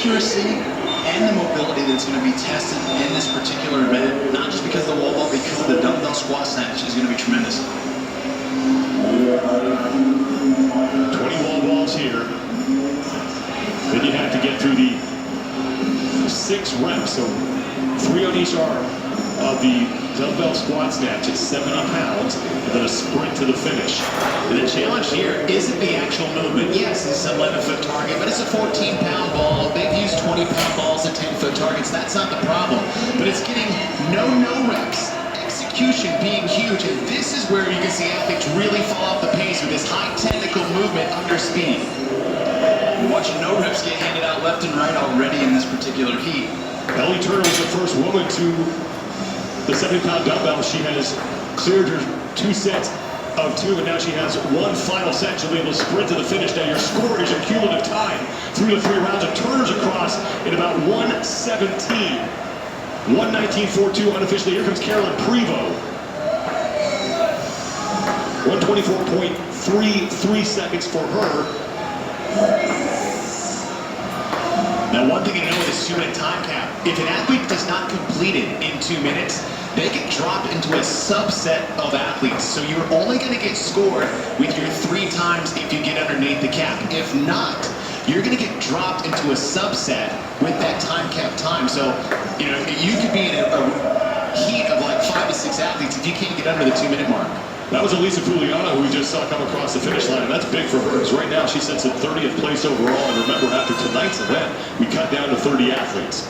accuracy and the mobility that's going to be tested in this particular event, not just because of the wall ball, because of the dumbbell squat snatch, is going to be tremendous. 20 wall balls here. Then you have to get through the 6 reps, so 3 on each arm of the dumbbell squat snatch at 70 pounds, and then a sprint to the finish. And the challenge here isn't the actual movement. Yes, it's an 11-foot target, but it's a 14-pound ball. They've used 20-pound balls at 10-foot targets. That's not the problem. But it's getting no reps. Execution being huge, and this is where you can see athletes really fall off the pace with this high technical movement under speed. You're watching no reps get handed out left and right already in this particular heat. Ellie Turner was the first woman to the 70-pound dumbbell. She has cleared her 2 sets of 2, and now she has 1 final set. She'll be able to sprint to the finish. Now your score is your cumulative time through the 3 rounds, and Turner's across in about 1:17. 1:19.42 unofficially. Here comes Carolyn Prevost. 1:24.33 seconds for her. Now, one thing to know with this 2-minute time cap, if an athlete does not complete it in 2 minutes, they get dropped into a subset of athletes. So you're only going to get scored with your 3 times if you get underneath the cap. If not, you're going to get dropped into a subset with that time cap time. So, you know, you could be in a heat of like 5 to 6 athletes if you can't get under the 2-minute mark. That was Elisa Fuliano, who we just saw come across the finish line, and that's big for her, because right now she sits at 30th place overall, and remember, after tonight's event, we cut down to 30 athletes.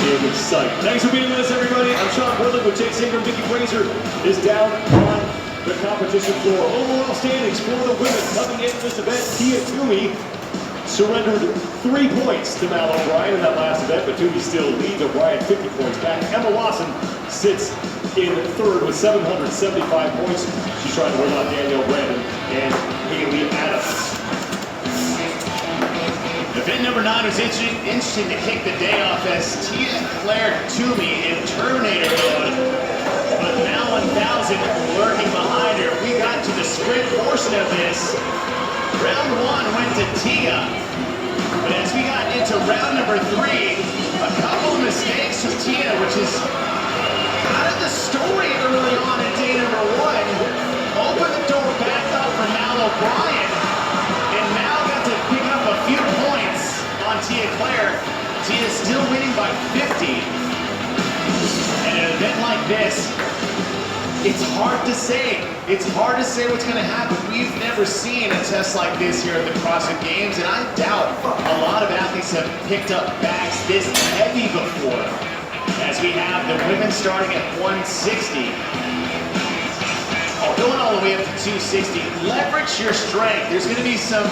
In sight. Thanks for being with us, everybody. I'm Sean Woodland with Chase Ingram. Nikki Fraser is down on the competition floor. Overall standings for the women coming into this event, Tia Toomey surrendered 3 points to Mal O'Brien in that last event, but Toomey still leads O'Brien 50 points back. Emma Lawson sits in 3rd with 775 points. She's trying to win on Danielle Brandon and Haley Adams. Event number 9 was interesting to kick the day off as Tia Claire Toomey in Terminator mode, but now 1000 lurking behind her. We got to the sprint portion of this. Round 1 went to Tia, but as we got into round number 3, a couple of mistakes from Tia, which is kind of the story early on in day number 1. Opened the door back up for Mal O'Brien, and Mal got to pick up a few points on Tia Claire. Tia still winning by 50. And an event like this, it's hard to say. It's hard to say what's going to happen. We've never seen a test like this here at the CrossFit Games, and I doubt a lot of athletes have picked up bags this heavy before. As we have the women starting at 160. Going all the way up to 260. Leverage your strength. There's going to be some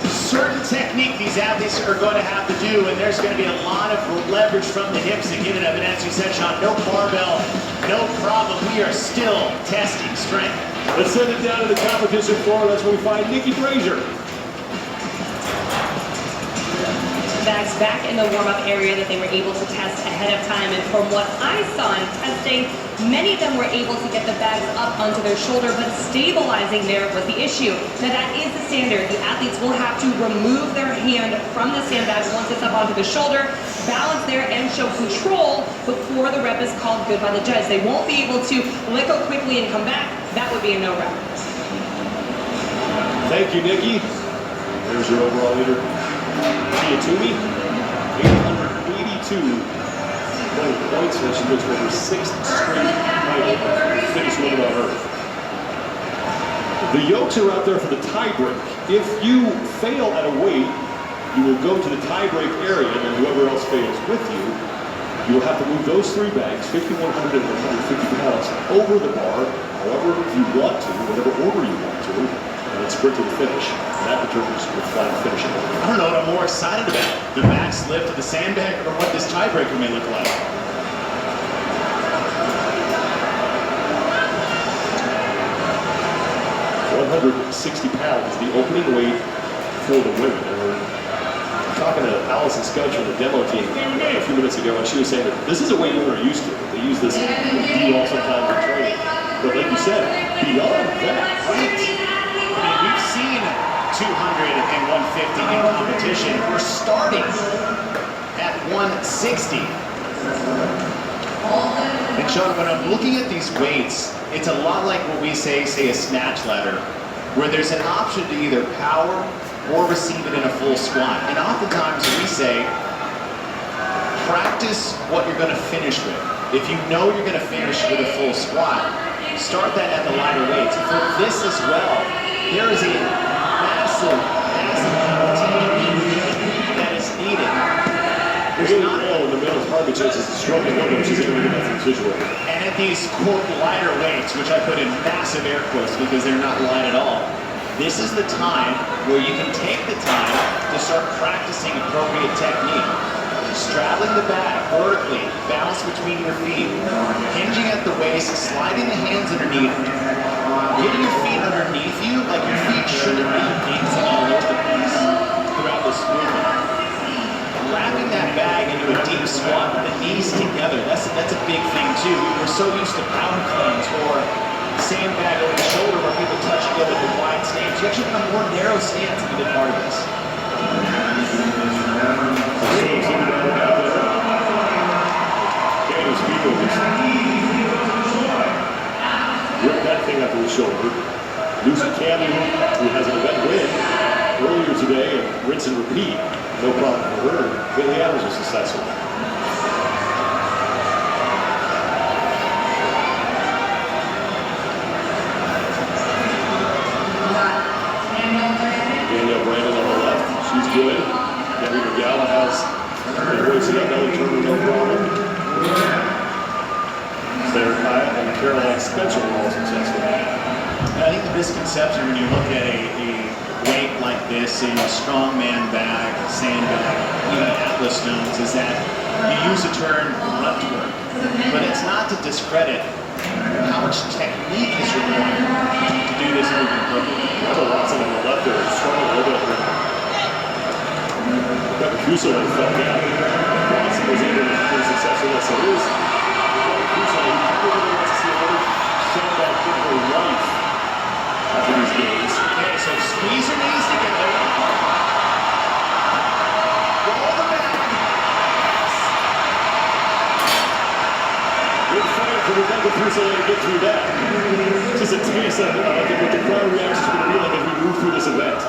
certain technique these athletes are going to have to do, and there's going to be a lot of leverage from the hips to give it up. And as you said, Sean, no barbell, no problem. We are still testing strength. Let's send it down to the competition floor. That's where we find Nikki Fraser. Bags back in the warm-up area that they were able to test ahead of time, and from what I saw in testing, many of them were able to get the bags up onto their shoulder, but stabilizing there was the issue. Now that is the standard. The athletes will have to remove their hand from the sandbag once it's up onto the shoulder, balance there, and show control before the rep is called good by the judge. They won't be able to let go quickly and come back. That would be a no rep. Thank you, Nikki. There's your overall leader, Tia Toomey, 800. winning points, and she goes for her 6th straight title, finished woman on earth. The Yokes are out there for the tiebreak. If you fail at a weight, you will go to the tiebreak area, and then whoever else fails with you, you will have to move those 3 bags, 5,100 and 150 pounds, over the bar, however you want to, whatever order you want to, and then sprint to the finish. And that determines your final finishing order. I don't know what I'm more excited about. The bags lift to the sandbag or what this tiebreaker may look like. 160 pounds is the opening weight for the women. And we're talking to Allison Scudge from the demo team a few minutes ago, and she was saying that this is a weight women are used to. They use this D-all sometimes in training. But like you said, beyond that, Right. I mean, we've seen 200 and 150 in competition. We're starting at 160. And Sean, when I'm looking at these weights, it's a lot like what we say a snatch ladder, where there's an option to either power or receive it in a full squat. And oftentimes we say, practice what you're going to finish with. If you know you're going to finish with a full squat, start that at the lighter weights. For this as well, there is a massive amount of technique that is needed. There's not in the middle, hardly chances to struggling over, she's able to get that visual. And at these, quote, lighter weights, which I put in massive air quotes because they're not light at all, this is the time where you can take the time to start practicing appropriate technique. Straddling the bag vertically, balance between your feet, hinging at the waist, sliding the hands underneath, getting your feet underneath you like your feet shouldn't be dancing all over the place throughout this movement. Wrapping that bag into a deep squat with the knees together, that's a big thing too. We're so used to pound cleans or sandbag over the shoulder where people touch you with a wide stance. You actually want a more narrow stance if you did part of this. Rip that thing up to the shoulder. Lucy Cannon, who has an event win earlier today, and rinse and repeat. No problem for her. Bailey Adams was successful. Danielle Brandon on the left. She's good. Debbie McGowan has been racing up. Ellie Turner, no problem. Sarah Kaya and Caroline Spencer were all successful. I think the misconception when you look at a weight like this in a strongman bag, sandbag, even Atlas stones, is that you use the term grunt work. But it's not to discredit how much technique is required to do this movement appropriately. Remember Watson on the left there, strong a little bit. Rebecca Fuselier fell down. Watson was able to be successful. Yes, it is. Fuselier, who really wants to see another sandbag in her life after these games. Okay, so squeeze your knees together. Roll the bag. Good fight for Rebecca Fuselier to get through that. Just a taste of what the crowd reaction is going to be like as we move through this event.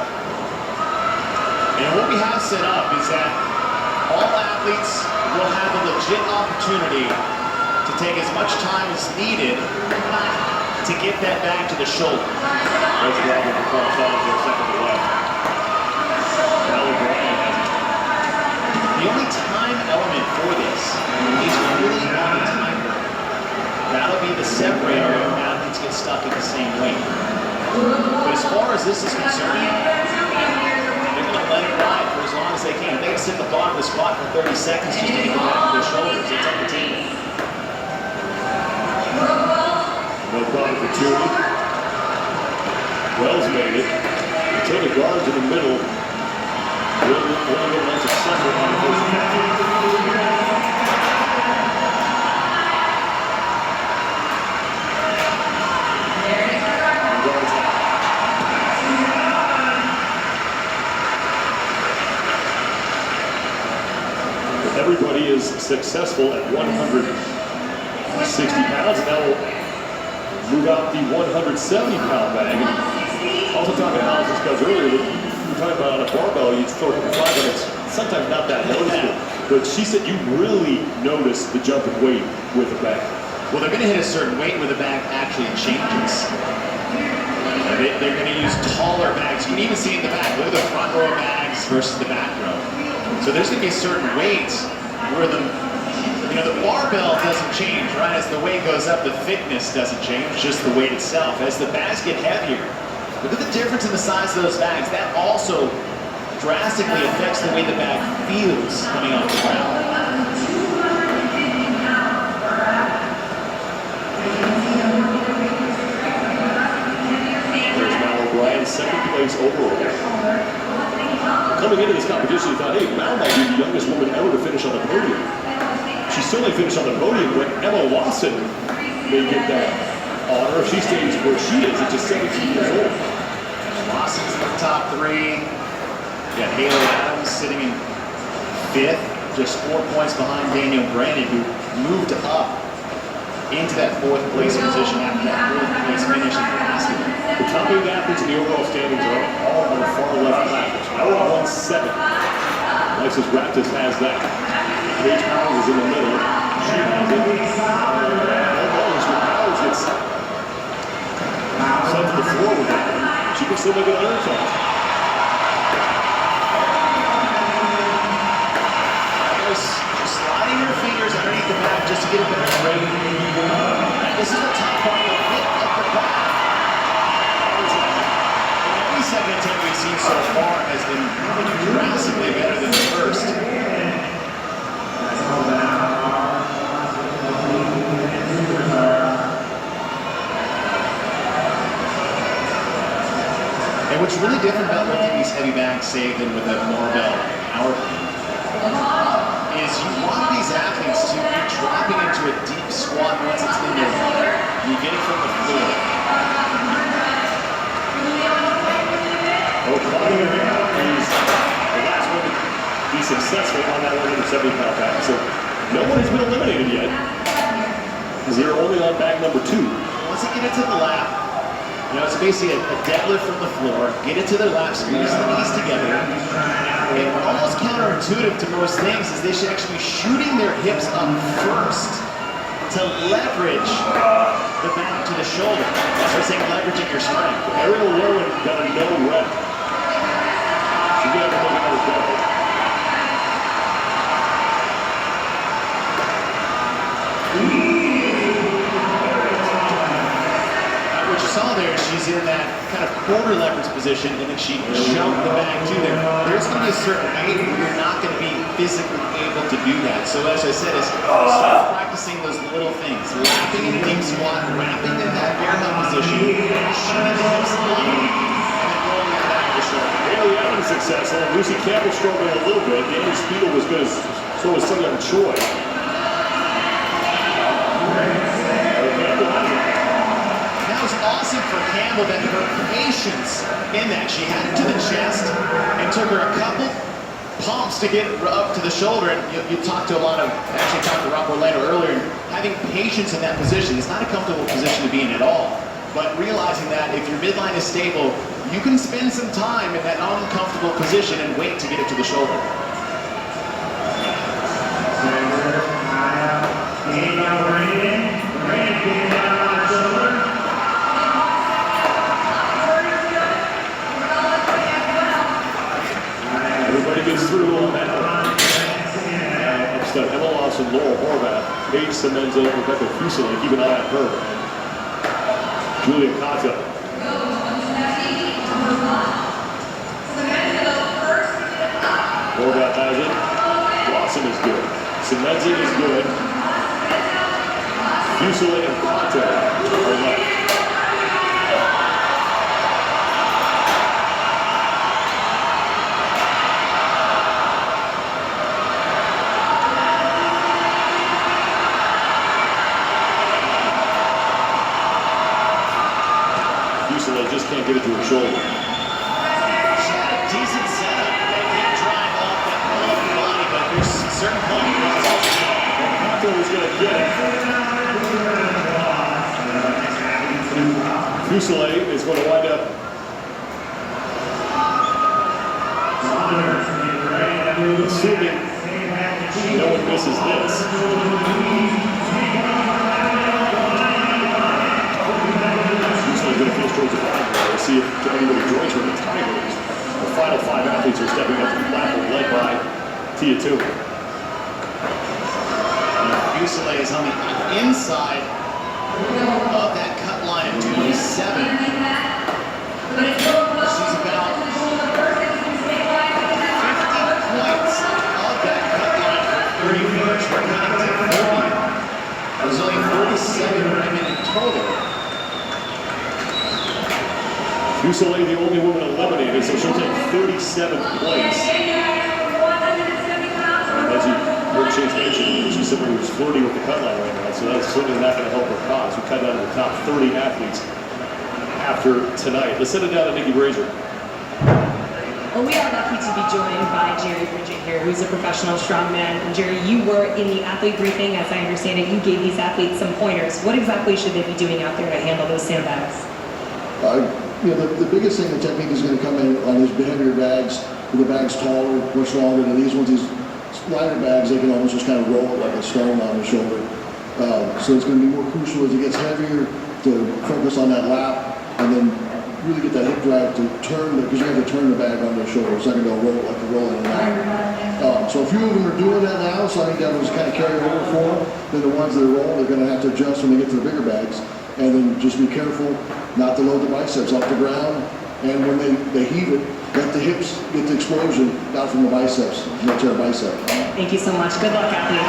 And what we have set up is that all athletes will have a legit opportunity to take as much time as needed to get that bag to the shoulder. That's Robert for front five there, second to left. Allie Bryan has it. The only time element for this is really on the timer. That'll be the separator if athletes get stuck in the same weight. But as far as this is concerned, they're going to let it ride for as long as they can. If they can sit at the bottom of the squat for 30 seconds just to get the back to their shoulders, it's entertaining. No problem for Toomey. Wells made it. Taylor guards in the middle. Only one successful on the first attack. Everybody is successful at 160 pounds, and now we'll move out the 170-pound bag. And also talking to Allison Scudge earlier, we were talking about on a barbell, you throw it in the flag, and it's sometimes not that noticeable. but she said you really notice the jump in weight with the bag. Well, they're going to hit a certain weight where the bag actually changes. They're going to use taller bags. You can even see it in the back. Look at the front row of bags versus the back row. So there's going to be a certain weight where the barbell doesn't change, right? As the weight goes up, the thickness doesn't change, just the weight itself. As the bags get heavier, look at the difference in the size of those bags. That also drastically affects the way the bag feels coming off the ground. Second place overall. Coming into this competition, you thought, hey, Mal might be the youngest woman ever to finish on the podium. She still may finish on the podium, but Emma Lawson may get that honor if she stays where she is at just 17 years old. Lawson's in the top three. You got Haley Adams sitting in fifth, just 4 points behind Daniel Brandon, who moved up into that fourth place position after that fourth place finish in basketball. The top 8 athletes in the overall standings are all on the far left bracket. Ella won 7. Alexis Raptis has that. Paige Powers is in the middle. She has it. Powers gets sent to the floor with that. She can still make it on her side. Sliding her fingers underneath the back just to get a better grip. This is the top part of the hip upper back. Every second attempt we've seen so far has been drastically better than the first. And what's really different about lifting these heavy bags, say, than with a barbell power is you want these athletes to be dropping into a deep squat once it's in there. You get it from the floor. O'Connor is the last one to be successful on that 170-pound bag. So no one has been eliminated yet, because they're only on bag number 2. Once they get it to the lap, it's basically a deadlift from the floor. Get it to their lap, squeeze the knees together. And almost counterintuitive to most things is they should actually be shooting their hips up first to leverage the back to the shoulder. That's what I'm saying, leveraging your strength. Ariel Rowan got a no rep. She's going to have to make another double. What you saw there, she's in that kind of quarter leverage position, and then she jumped the bag to there. There's going to be a certain weight where you're not going to be physically able to do that. So as I said, start practicing those little things. Wrapping in a deep squat, wrapping in that bear hug position, shooting the hips up, and then rolling it back to the shoulder. Haley Adams successful. Lucy Campbell struggling a little bit. Danny Spiegel was good, so was Sung-Young Choi. Awesome for Campbell that her patience in that. She had it to the chest and took her a couple pumps to get up to the shoulder. And you talked to actually talked to Rob Orlando earlier, having patience in that position. It's not a comfortable position to be in at all. But realizing that if your midline is stable, you can spend some time in that uncomfortable position and wait to get it to the shoulder. Gets through on that one. Upstep Emma Lawson, Laurel Horvath, Paige Semenza, Rebecca Fuselier, keep an eye on her. Julia Cotta. Horvath has it. Lawson is good. Semenza is good. Fuselier and Cotta are left. Just can't get it to her shoulder. She had a decent setup. They can't drive off that whole of her body, but there's certain point where it's also Cotta was going to get it. Fuselier is going to wind up. Assuming misses this. Usually going to finish towards the bottom. We'll see if anybody joins her in the Tigers. The final 5 athletes are stepping up to the platform, led by Tia 2. Fuselier is on the inside of that cut line of 27. She's about 50 points of that cut line for 31st. We're cutting to 30. There's only 47 women in total. Fuselier, the only woman eliminated, so she'll take 37th place. As you heard Chase mention, she's somebody who's flirting with the cut line right now, so that's certainly not going to help her cause. We cut down to the top 30 athletes after tonight. Let's send it down to Nikki Brazier. Well, we are lucky to be joined by Jerry Bridget here, who's a professional strongman. And Jerry, you were in the athlete briefing. As I understand it, you gave these athletes some pointers. What exactly should they be doing out there to handle those sandbags? The biggest thing, the technique is going to come in on these heavier bags. The bag's taller, much longer than these ones. These lighter bags, they can almost just kind of roll it like a stone on the shoulder. So it's going to be more crucial as it gets heavier to focus on that lap and then really get that hip drive to turn, because you have to turn the bag on their shoulder. It's not going to roll like a roll in and out. So a few of them are doing that now, so I think that was kind of carried over for them. Then the ones that are roll, they're going to have to adjust when they get to the bigger bags. And then just be careful not to load the biceps off the ground. And when they heave it, let the hips get the explosion out from the biceps, no tear bicep. Thank you so much. Good luck, athletes.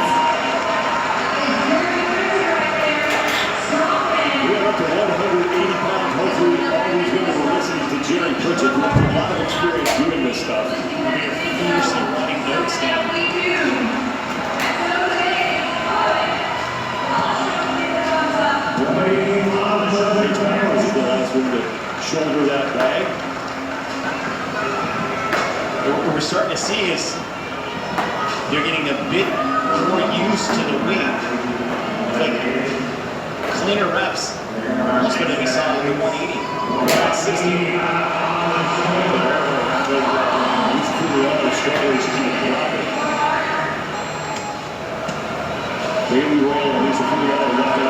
We are up to 180 pounds. Hopefully, all these women are listening to Jerry Pritchett, who has a lot of experience doing this stuff. We're fiercely running notes down. This is the last one to shoulder that bag. What we're starting to see is they're getting a bit more used to the